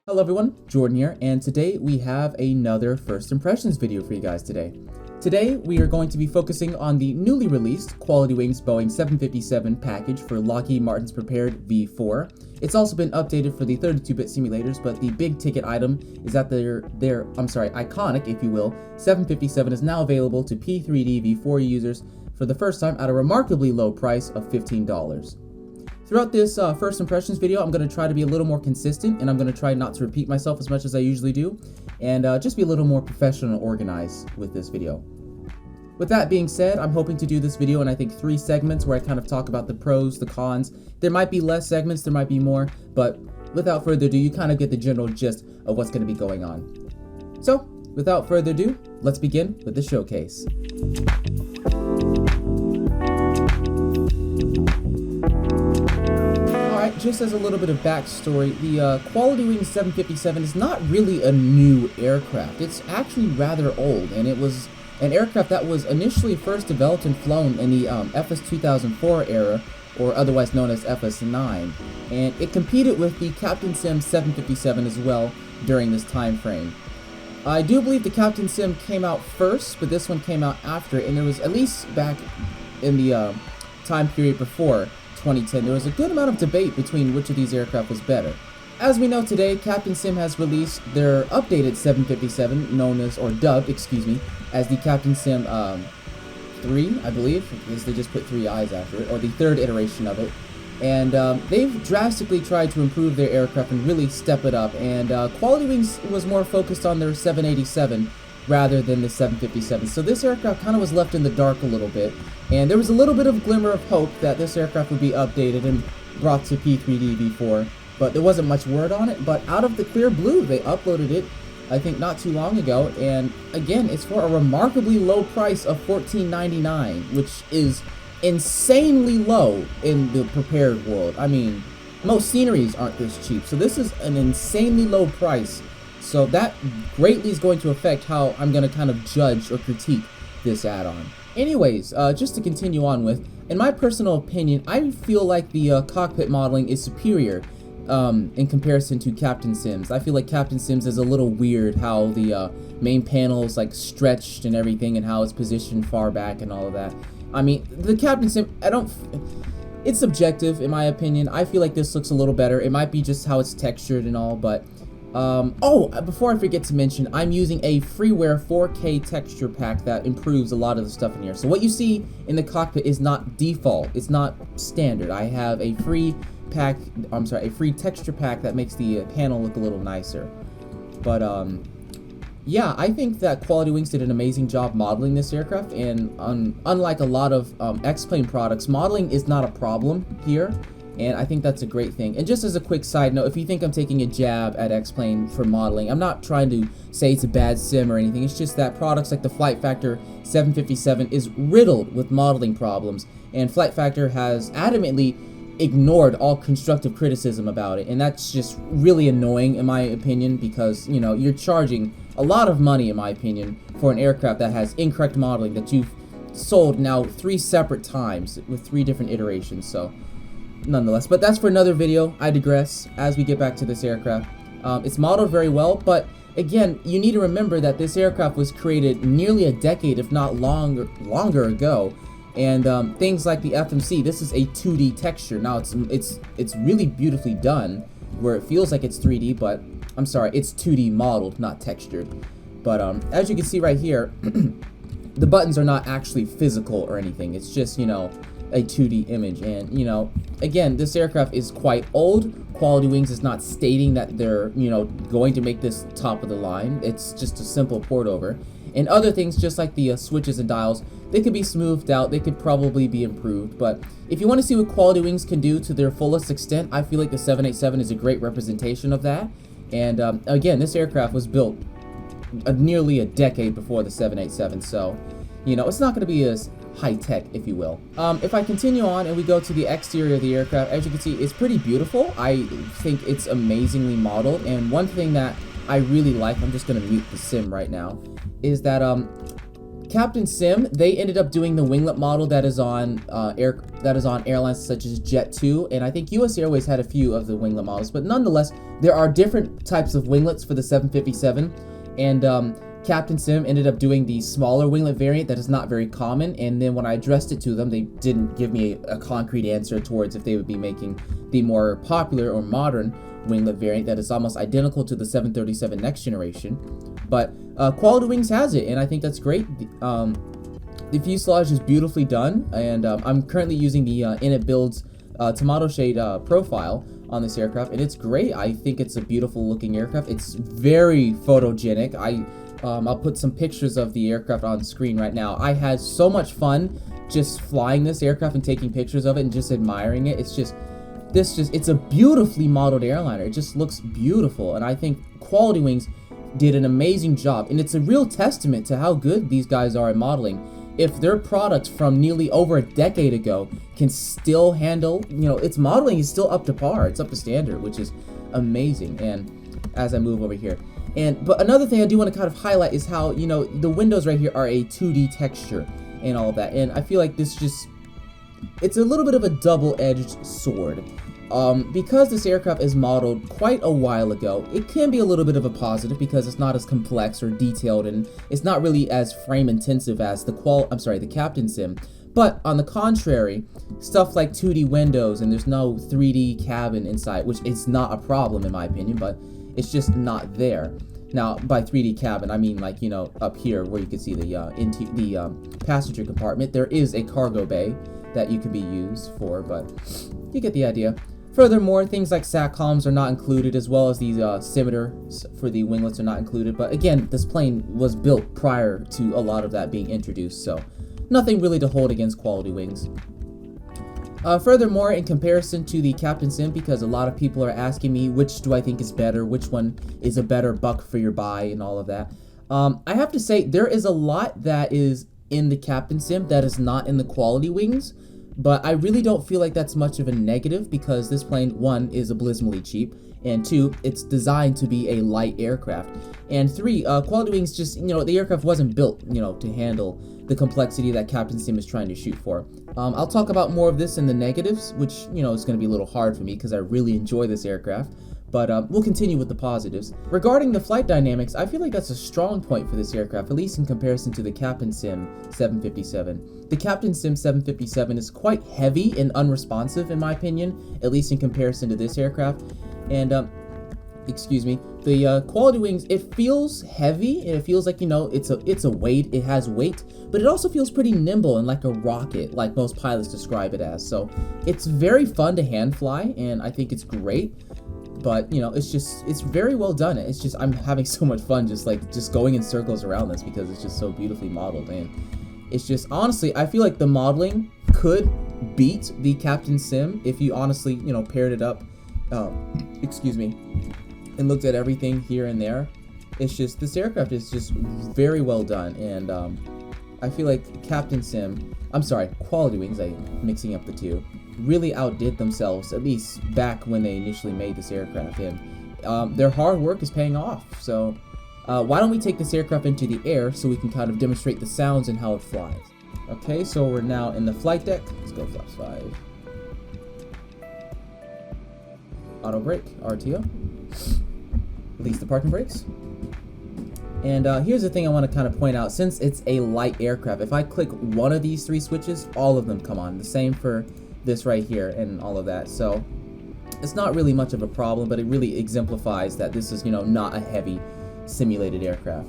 Hello everyone, Jordan here, and today we have another first impressions video for you guys today. Today we are going to be focusing on the newly released QualityWings Boeing 757 package for Lockheed Martin's prepared V4. It's also been updated for the 32-bit simulators, but the big ticket item is that their iconic, if you will, 757 is now available to P3Dv4 users for the first time at a remarkably low price of $15. Throughout this first impressions video, I'm going to try to be a little more consistent, and I'm going to try not to repeat myself as much as I usually do, and just be a little more professional and organized with this video. With that being said, I'm hoping to do this video in I think 3 segments where I kind of talk about the pros, the cons. There might be less segments, there might be more, but without further ado, you kind of get the general gist of what's going to be going on. So, without further ado, let's begin with the showcase. Just as a little bit of backstory, the QualityWings 757 is not really a new aircraft. It's actually rather old, and it was an aircraft that was initially first developed and flown in the FS 2004 era, or otherwise known as FS9, and it competed with the Captain Sim 757 as well during this time frame. I do believe the Captain Sim came out first, but this one came out after, and there was, at least back in the time period before 2010, there was a good amount of debate between which of these aircraft was better. As we know today, Captain Sim has released their updated 757, known as, or dubbed, excuse me, as the Captain Sim 3, I believe, because they just put 3 I's after it, or the 3rd iteration of it. And they've drastically tried to improve their aircraft and really step it up, and QualityWings was more focused on their 787 rather than the 757. So this aircraft kind of was left in the dark a little bit, and there was a little bit of glimmer of hope that this aircraft would be updated and brought to P3Dv4, but there wasn't much word on it. But out of the clear blue, they uploaded it, I think not too long ago, and again, it's for a remarkably low price of $14.99, which is insanely low in the prepared world. I mean, most sceneries aren't this cheap, so this is an insanely low price. So that greatly is going to affect how I'm going to kind of judge or critique this add-on. Anyways, just to continue on with, in my personal opinion, I feel like the cockpit modeling is superior in comparison to Captain Sim's. I feel like Captain Sim's is a little weird how the main panel is like stretched and everything, and how it's positioned far back and all of that. I mean, the Captain Sim, it's subjective in my opinion. I feel like this looks a little better. It might be just how it's textured and all, but before I forget to mention, I'm using a freeware 4K texture pack that improves a lot of the stuff in here. So what you see in the cockpit is not default, it's not standard. I have a free texture pack that makes the panel look a little nicer. But yeah, I think that QualityWings did an amazing job modeling this aircraft, and unlike a lot of X-Plane products, modeling is not a problem here. And I think that's a great thing. And just as a quick side note, if you think I'm taking a jab at X-Plane for modeling, I'm not trying to say it's a bad sim or anything. It's just that products like the Flight Factor 757 is riddled with modeling problems, and Flight Factor has adamantly ignored all constructive criticism about it. And that's just really annoying in my opinion, because, you know, you're charging a lot of money, in my opinion, for an aircraft that has incorrect modeling that you've sold now 3 separate times with 3 different iterations. So nonetheless, but that's for another video. I digress. As we get back to this aircraft, it's modeled very well, but again, you need to remember that this aircraft was created nearly a decade, if not longer ago, and things like the FMC, this is a 2D texture. Now it's really beautifully done, where it feels like it's 3D, but I'm sorry, it's 2D modeled, not textured. But as you can see right here, the buttons are not actually physical or anything. It's just, you know, a 2D image. And, you know, again, this aircraft is quite old. QualityWings is not stating that they're, you know, going to make this top of the line. It's just a simple port over. And other things, just like the switches and dials, they could be smoothed out. They could probably be improved. But if you want to see what QualityWings can do to their fullest extent, I feel like the 787 is a great representation of that. And again, this aircraft was built nearly a decade before the 787, so, you know, it's not going to be as high-tech, if you will. If I continue on and we go to the exterior of the aircraft, as you can see, it's pretty beautiful. I think it's amazingly modeled, and one thing that I really like, I'm just going to mute the sim right now, is that Captain Sim, they ended up doing the winglet model that is on airlines such as Jet2, and I think US Airways had a few of the winglet models, but nonetheless, there are different types of winglets for the 757, and Captain Sim ended up doing the smaller winglet variant that is not very common, and then when I addressed it to them, they didn't give me a concrete answer towards if they would be making the more popular or modern winglet variant that is almost identical to the 737 next generation. But QualityWings has it, and I think that's great. The fuselage is beautifully done, and I'm currently using the iniBuilds Tomatoshade profile on this aircraft, and it's great. I think it's a beautiful looking aircraft. It's very photogenic. I'll put some pictures of the aircraft on screen right now. I had so much fun just flying this aircraft and taking pictures of it and just admiring it. It's a beautifully modeled airliner. It just looks beautiful, and I think QualityWings did an amazing job, and it's a real testament to how good these guys are at modeling. If their product from nearly over a decade ago can still handle, its modeling is still up to par, it's up to standard, which is amazing. And as I move over here, but another thing I do want to kind of highlight is how, the windows right here are a 2D texture and all of that, and I feel like it's a little bit of a double-edged sword. Because this aircraft is modeled quite a while ago, it can be a little bit of a positive because it's not as complex or detailed, and it's not really as frame intensive as the Captain Sim. But on the contrary, stuff like 2D windows and there's no 3D cabin inside, which is not a problem in my opinion, but it's just not there. Now, by 3D cabin, I mean like, up here where you can see the passenger compartment, there is a cargo bay that you can be used for, but you get the idea. Furthermore, things like SATCOMs are not included, as well as these simiters for the winglets are not included. But again, this plane was built prior to a lot of that being introduced, so nothing really to hold against QualityWings. Furthermore, in comparison to the Captain Sim, because a lot of people are asking me which do I think is better, which one is a better buck for your buy, and all of that, I have to say there is a lot that is in the Captain Sim that is not in the QualityWings. But I really don't feel like that's much of a negative because this plane, one, is abysmally cheap, and two, it's designed to be a light aircraft. And three, QualityWings just, the aircraft wasn't built, to handle the complexity that Captain Sim is trying to shoot for. I'll talk about more of this in the negatives, which, is going to be a little hard for me because I really enjoy this aircraft. But we'll continue with the positives. Regarding the flight dynamics, I feel like that's a strong point for this aircraft, at least in comparison to the Captain Sim 757. The Captain Sim 757 is quite heavy and unresponsive in my opinion, at least in comparison to this aircraft. And, the QualityWings, it feels heavy, and it feels like, it's a weight, it has weight, but it also feels pretty nimble and like a rocket, like most pilots describe it as. So it's very fun to hand fly, and I think it's great. But it's very well done. It's just I'm having so much fun just going in circles around this because it's just so beautifully modeled, and it's just honestly I feel like the modeling could beat the Captain Sim if you honestly paired it up and looked at everything here and there. It's just this aircraft is just very well done, and I feel like QualityWings, I'm mixing up the two, really outdid themselves, at least back when they initially made this aircraft, and their hard work is paying off. So why don't we take this aircraft into the air so we can kind of demonstrate the sounds and how it flies. Okay, so we're now in the flight deck. Let's go flaps 5. Auto brake, RTO. Release the parking brakes. And here's the thing I want to kind of point out. Since it's a light aircraft, if I click one of these 3 switches, all of them come on. The same for this right here and all of that. So it's not really much of a problem, but it really exemplifies that this is, not a heavy simulated aircraft.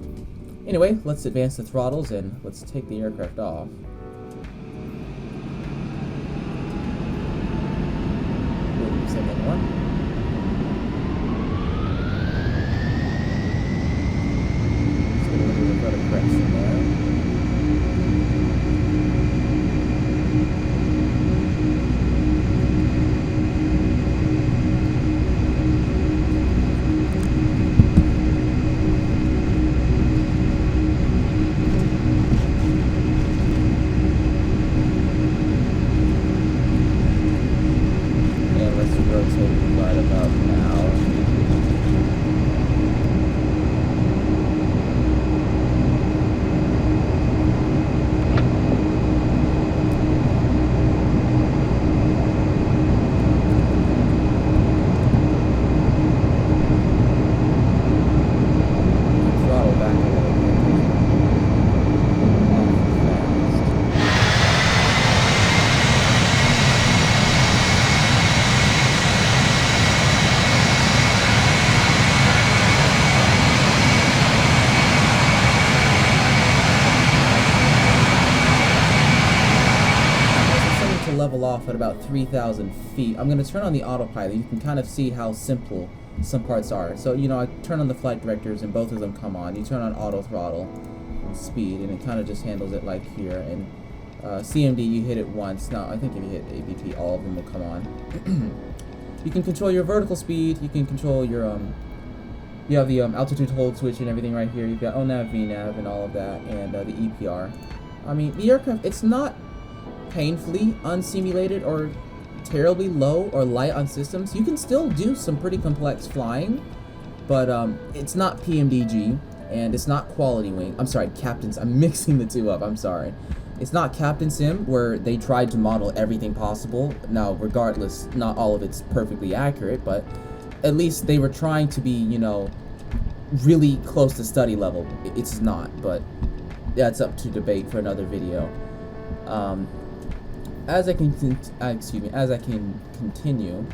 Anyway, let's advance the throttles and let's take the aircraft off. Ooh, 781. off at about 3,000 feet. I'm going to turn on the autopilot. You can kind of see how simple some parts are. So, you know, I turn on the flight directors and both of them come on. You turn on auto throttle and speed, and it kind of just handles it like here. And CMD, you hit it once. Now, I think if you hit ABP, all of them will come on. You can control your vertical speed. You can control your, you have the altitude hold switch and everything right here. You've got ONAV, VNAV, and all of that, and the EPR. I mean, the aircraft, it's not painfully unsimulated or terribly low or light on systems. You can still do some pretty complex flying, but it's not PMDG, and it's not QualityWing. I'm sorry, Captain's. I'm mixing the two up. I'm sorry. It's not Captain Sim, where they tried to model everything possible. Now, regardless, not all of it's perfectly accurate, but at least they were trying to be, you know, really close to study level. It's not, but that's up to debate for another video. As I can continue.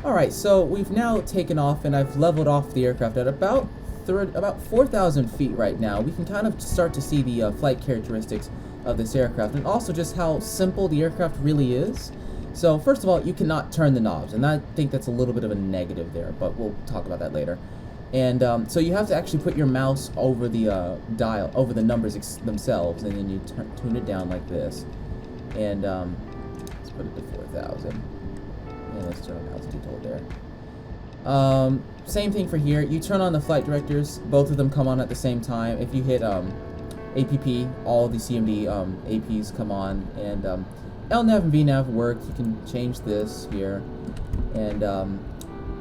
Alright, so we've now taken off, and I've leveled off the aircraft at about 4,000 feet right now. We can kind of start to see the flight characteristics of this aircraft, and also just how simple the aircraft really is. So first of all, you cannot turn the knobs, and I think that's a little bit of a negative there, but we'll talk about that later. And so you have to actually put your mouse over the dial, over the numbers themselves, and then you tune it down like this. And let's put it to 4,000. And let's turn on altitude hold there. Same thing for here. You turn on the flight directors. Both of them come on at the same time. If you hit APP, all the CMD APs come on. And LNAV and VNAV work. You can change this here. And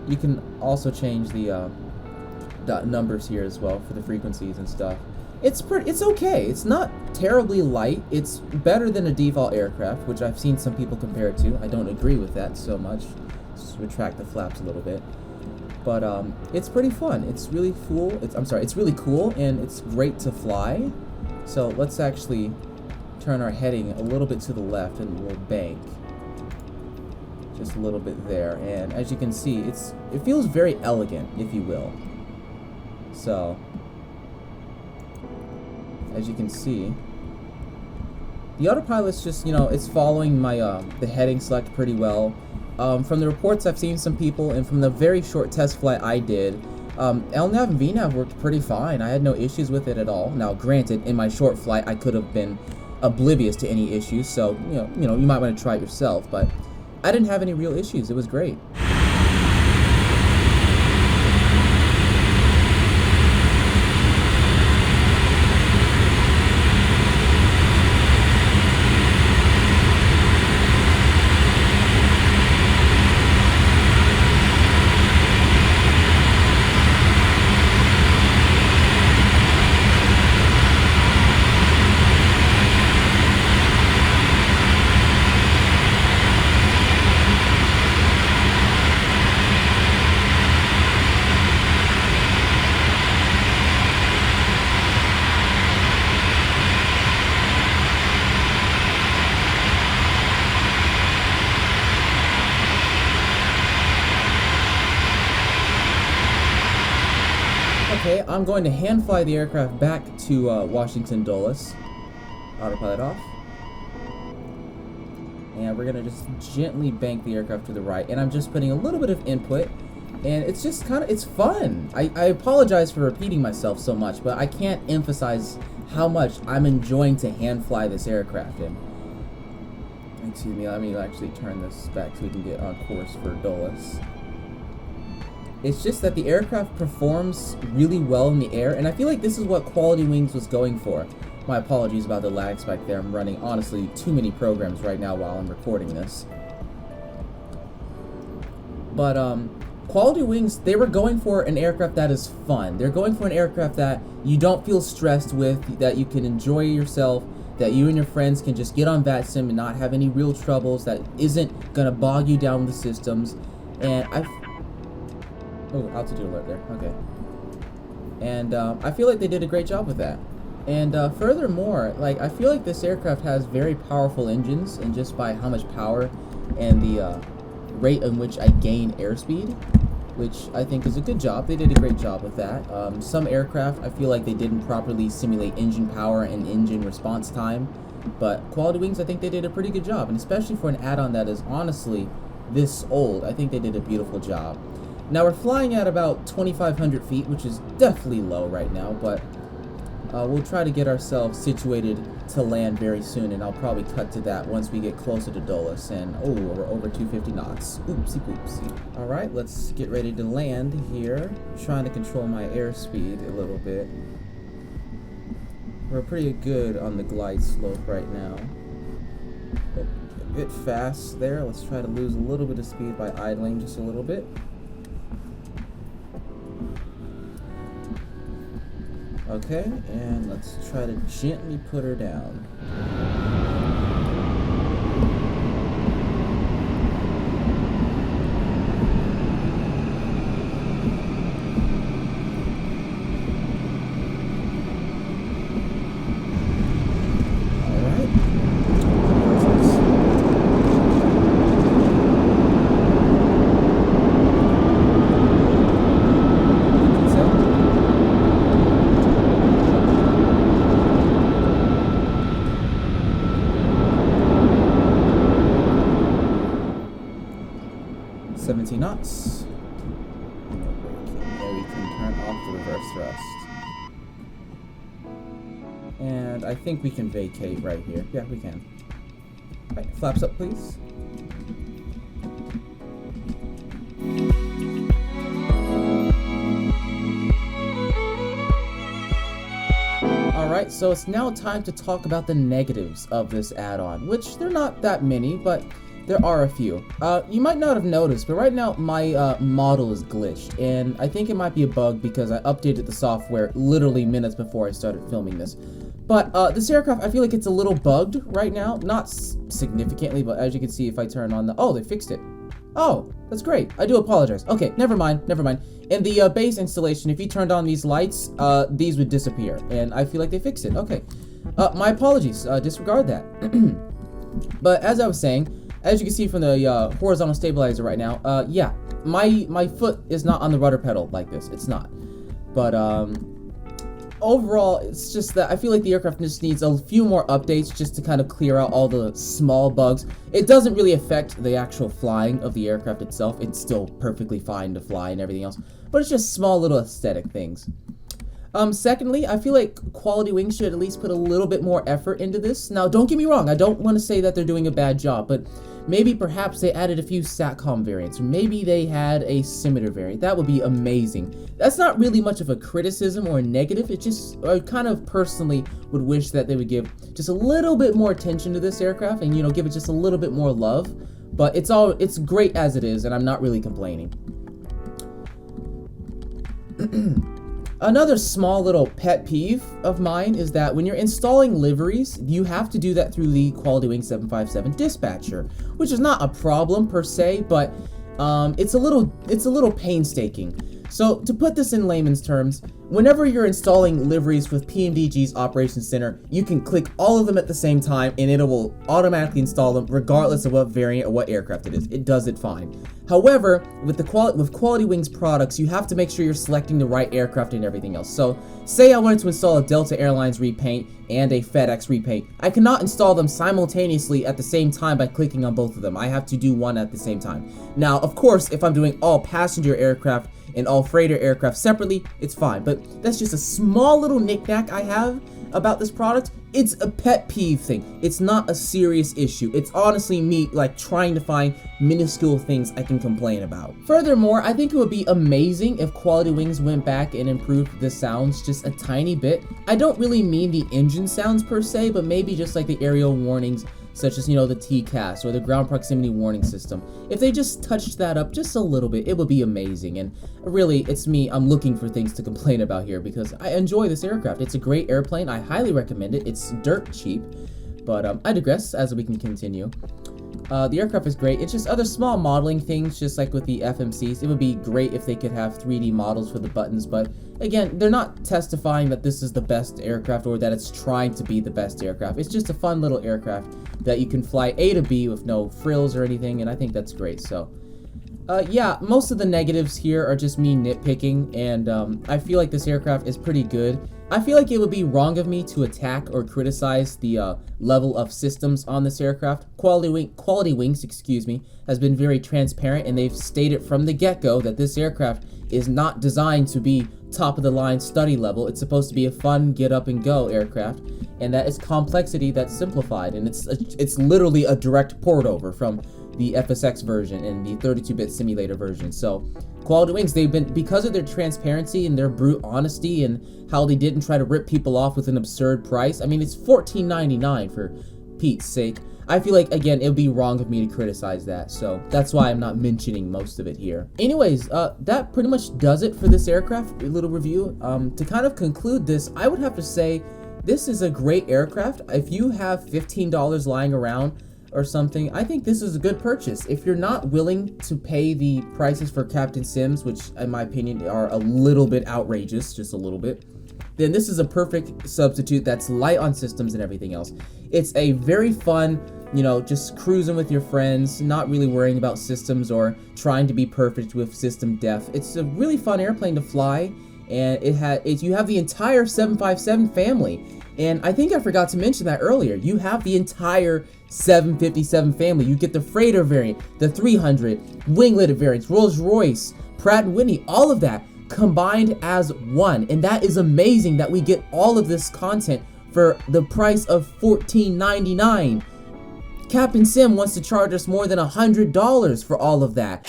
you can also change the numbers here as well for the frequencies and stuff. It's okay. It's not terribly light. It's better than a default aircraft, which I've seen some people compare it to. I don't agree with that so much. Let's retract the flaps a little bit. But it's pretty fun. It's really cool. It's really cool, and it's great to fly. So let's actually turn our heading a little bit to the left, and we'll bank just a little bit there. And as you can see, it feels very elegant, if you will. So as you can see, the autopilot's just, you know, it's following my the heading select pretty well. From the reports I've seen some people, and from the very short test flight I did, LNAV and VNAV worked pretty fine. I had no issues with it at all. Now, granted, in my short flight, I could have been oblivious to any issues, so you might want to try it yourself. But I didn't have any real issues. It was great. Okay, I'm going to hand fly the aircraft back to Washington Dulles. Autopilot off. And we're going to just gently bank the aircraft to the right. And I'm just putting a little bit of input. And it's just kind of, it's fun. I apologize for repeating myself so much, but I can't emphasize how much I'm enjoying to hand fly this aircraft in. Excuse me, let me actually turn this back so we can get on course for Dulles. It's just that the aircraft performs really well in the air, and I feel like this is what QualityWings was going for. My apologies about the lag spike there. I'm running, honestly, too many programs right now while I'm recording this. But, QualityWings, they were going for an aircraft that is fun. They're going for an aircraft that you don't feel stressed with, that you can enjoy yourself, that you and your friends can just get on VATSIM and not have any real troubles, that isn't going to bog you down with the systems. And oh, altitude alert there. Okay. And I feel like they did a great job with that. And furthermore, like, I feel like this aircraft has very powerful engines, and just by how much power and the rate in which I gain airspeed, which I think is a good job. They did a great job with that. Some aircraft, I feel like they didn't properly simulate engine power and engine response time. But QualityWings, I think they did a pretty good job, and especially for an add-on that is honestly this old, I think they did a beautiful job. Now we're flying at about 2,500 feet, which is definitely low right now, but we'll try to get ourselves situated to land very soon, and I'll probably cut to that once we get closer to Dulles. And oh, we're over 250 knots. Oopsie poopsie. All right, let's get ready to land here. I'm trying to control my airspeed a little bit. We're pretty good on the glide slope right now. But a bit fast there. Let's try to lose a little bit of speed by idling just a little bit. Okay, and let's try to gently put her down. Knots. There we can turn off the reverse thrust. And I think we can vacate right here. Yeah, we can. Alright, flaps up, please. Alright, so it's now time to talk about the negatives of this add-on, which they're not that many, but there are a few. You might not have noticed, but right now my model is glitched, and I think it might be a bug because I updated the software literally minutes before I started filming this. But this aircraft, I feel like it's a little bugged right now. Not significantly, but as you can see, if I turn on the... Oh, they fixed it. Oh, that's great. I do apologize. Okay, never mind. In the base installation, if you turned on these lights, these would disappear, and I feel like they fixed it. Okay. My apologies. Disregard that. But as I was saying, as you can see from the horizontal stabilizer right now, yeah, my foot is not on the rudder pedal like this. It's not. But overall, it's just that I feel like the aircraft just needs a few more updates just to kind of clear out all the small bugs. It doesn't really affect the actual flying of the aircraft itself. It's still perfectly fine to fly and everything else. But it's just small little aesthetic things. Secondly, I feel like QualityWings should at least put a little bit more effort into this. Now, don't get me wrong, I don't want to say that they're doing a bad job, but maybe perhaps they added a few SATCOM variants, or maybe they had a scimitar variant. That would be amazing. That's not really much of a criticism or a negative. It just, I kind of personally would wish that they would give just a little bit more attention to this aircraft and, you know, give it just a little bit more love. But it's great as it is, and I'm not really complaining. Another small little pet peeve of mine is that when you're installing liveries, you have to do that through the QualityWings 757 dispatcher, which is not a problem per se, but it's a little painstaking. So to put this in layman's terms, whenever you're installing liveries with PMDG's Operations Center, you can click all of them at the same time and it will automatically install them regardless of what variant or what aircraft it is. It does it fine. However, with QualityWings products, you have to make sure you're selecting the right aircraft and everything else. So say I wanted to install a Delta Airlines repaint and a FedEx repaint. I cannot install them simultaneously at the same time by clicking on both of them. I have to do one at the same time. Now, of course, if I'm doing all passenger aircraft and all freighter aircraft separately, it's fine. But that's just a small little knick-knack I have about this product. It's a pet peeve thing. It's not a serious issue. It's honestly me like trying to find minuscule things I can complain about. Furthermore, I think it would be amazing if QualityWings went back and improved the sounds just a tiny bit. I don't really mean the engine sounds per se, but maybe just like the aerial warnings, such as, you know, the TCAS or the ground proximity warning system. If they just touched that up just a little bit, it would be amazing. And really, it's me, I'm looking for things to complain about here because I enjoy this aircraft. It's a great airplane. I highly recommend it. It's dirt cheap. But I digress as we can continue. The aircraft is great. It's just other small modeling things, just like with the FMCs. It would be great if they could have 3D models for the buttons, but again, they're not testifying that this is the best aircraft or that it's trying to be the best aircraft. It's just a fun little aircraft that you can fly A to B with no frills or anything, and I think that's great. So yeah, most of the negatives here are just me nitpicking, and I feel like this aircraft is pretty good. I feel like it would be wrong of me to attack or criticize the level of systems on this aircraft. QualityWings, excuse me, has been very transparent, and they've stated from the get-go that this aircraft is not designed to be top-of-the-line study level. It's supposed to be a fun get-up-and-go aircraft, and that is complexity that's simplified, and it's literally a direct port over from the FSX version and the 32-bit simulator version. So QualityWings, they've been, because of their transparency and their brute honesty and how they didn't try to rip people off with an absurd price. I mean, it's $14.99 for Pete's sake. I feel like, again, it would be wrong of me to criticize that, so that's why I'm not mentioning most of it here. Anyways, that pretty much does it for this aircraft little review. To kind of conclude this, I would have to say this is a great aircraft. If you have $15 lying around or something, I think this is a good purchase. If you're not willing to pay the prices for Captain Sims, which in my opinion are a little bit outrageous, just a little bit, then this is a perfect substitute that's light on systems and everything else. It's a very fun, you know, just cruising with your friends, not really worrying about systems or trying to be perfect with system def. It's a really fun airplane to fly, and you have the entire 757 family. And I think I forgot to mention that earlier. You have the entire 757 family. You get the freighter variant, the 300, winglet variants, Rolls-Royce, Pratt & Whitney, all of that combined as one. And that is amazing that we get all of this content for the price of $14.99. Captain Sim wants to charge us more than $100 for all of that.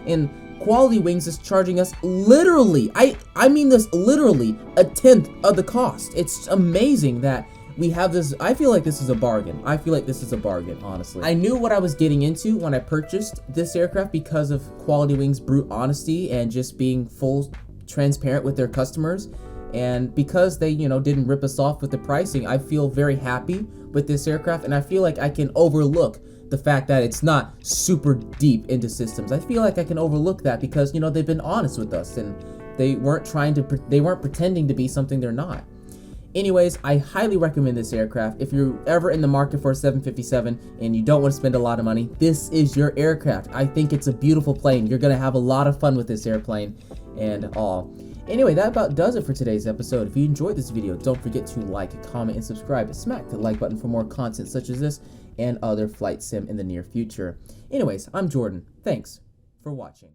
And QualityWings is charging us literally, I mean this literally, a tenth of the cost. It's amazing that we have this. I feel like this is a bargain. I feel like this is a bargain, honestly. I knew what I was getting into when I purchased this aircraft because of QualityWings' brute honesty and just being full transparent with their customers. And because they, you know, didn't rip us off with the pricing, I feel very happy with this aircraft, and I feel like I can overlook the fact that it's not super deep into systems. I feel like I can overlook that because, you know, they've been honest with us and they weren't pretending to be something they're not. Anyways, I highly recommend this aircraft. If you're ever in the market for a 757 and you don't want to spend a lot of money, this is your aircraft. I think it's a beautiful plane. You're gonna have a lot of fun with this airplane and all. Anyway, that about does it for today's episode. If you enjoyed this video, don't forget to like, comment, and subscribe. Smack the like button for more content such as this and other flight sim in the near future. Anyways, I'm Jordan. Thanks for watching.